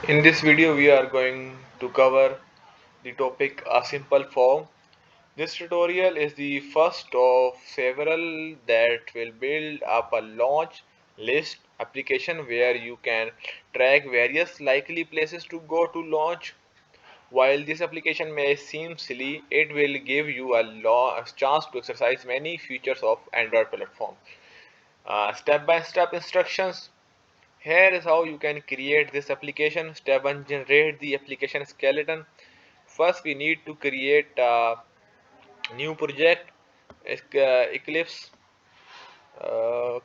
In this video, we are going to cover the topic a simple form. This tutorial is the first of several that will build up a launch list application where you can track various likely places to go to launch. While this application may seem silly, it will give you a chance to exercise many features of Android platform. Step-by-step instructions. Here is how you can create this application. Step 1, generate the application skeleton. First we need to create a new project. Eclipse. uh,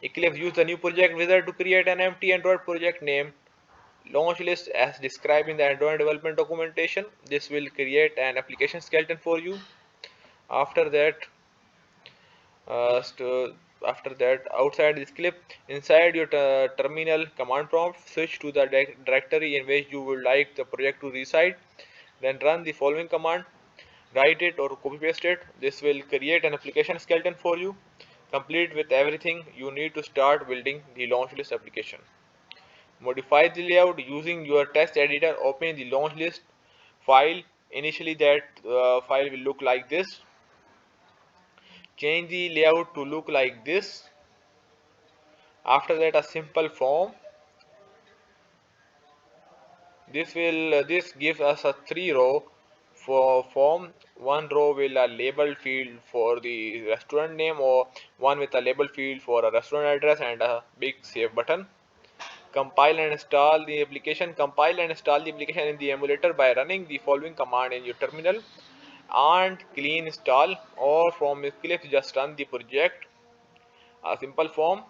Eclipse use the new project wizard to create an empty Android project named launch list as described in the Android development documentation. This will create an application skeleton for you. After that, uh, st- outside this clip, inside your terminal command prompt, switch to the directory in which you would like the project to reside. Then run the following command, write it or copy paste it. This will create an application skeleton for you, complete with everything you need to start building the launch list application. Modify the layout using your text editor. Open the launch list file. Initially that file will look like this. Change the layout to look like this. After that, a simple form. This gives us a 3 row for form. One row will a label field for the restaurant name, or one with a label field for a restaurant address and a big save button. Compile and install the application. Compile and install the application in the emulator by running the following command in your terminal: and clean install, or from Eclipse just run the project. A simple form.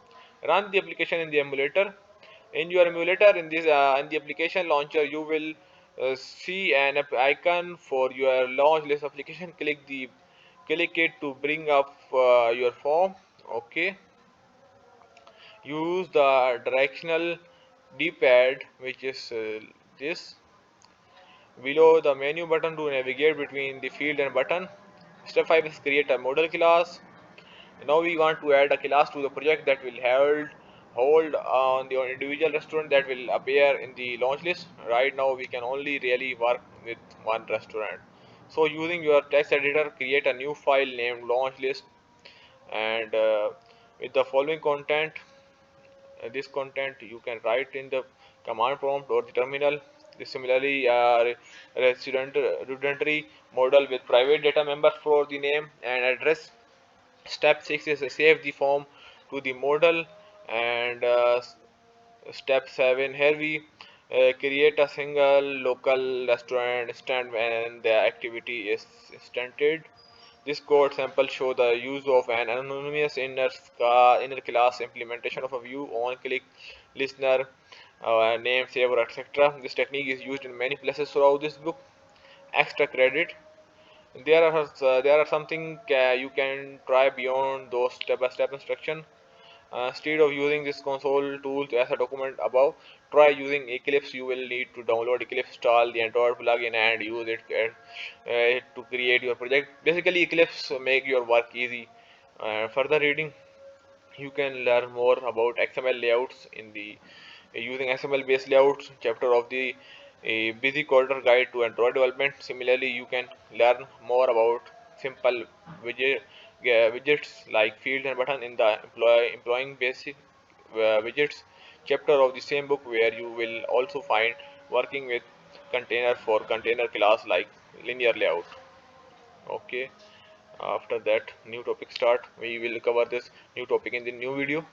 Run the application in the emulator. In your emulator, in the application launcher, you will see an icon for your launch list application. Click it to bring up your form. Okay. Use the directional d-pad, which is this, below the menu button, to navigate between the field and button. Step 5 is create a model class. Now we want to add a class to the project that will hold on the individual restaurant that will appear in the launch list. Right now we can only really work with one restaurant. So using your text editor, create a new file named launch list, and with the following content. This content you can write in the command prompt or the terminal. Similarly, redundantary model with private data members for the name and address. Step 6 is save the form to the model, and step 7, here we create a single local restaurant stand when the activity is instanted. This code sample show the use of an anonymous inner class implementation of a view on click listener, name saver, etc. This technique is used in many places throughout this book. Extra credit. There are something you can try beyond those step-by-step instruction. Instead of using this console tool as a document above, try using Eclipse. You will need to download Eclipse, install the Android plugin, and use it to create your project. Basically, Eclipse make your work easy. Further reading, you can learn more about XML layouts in the using XML based layouts chapter of the busy quarter guide to Android development. Similarly, you can learn more about simple widgets like field and button in the employing basic widgets chapter of the same book, where you will also find working with container for container class like linear layout. Okay. After that, new topic start. We will cover this new topic in the new video.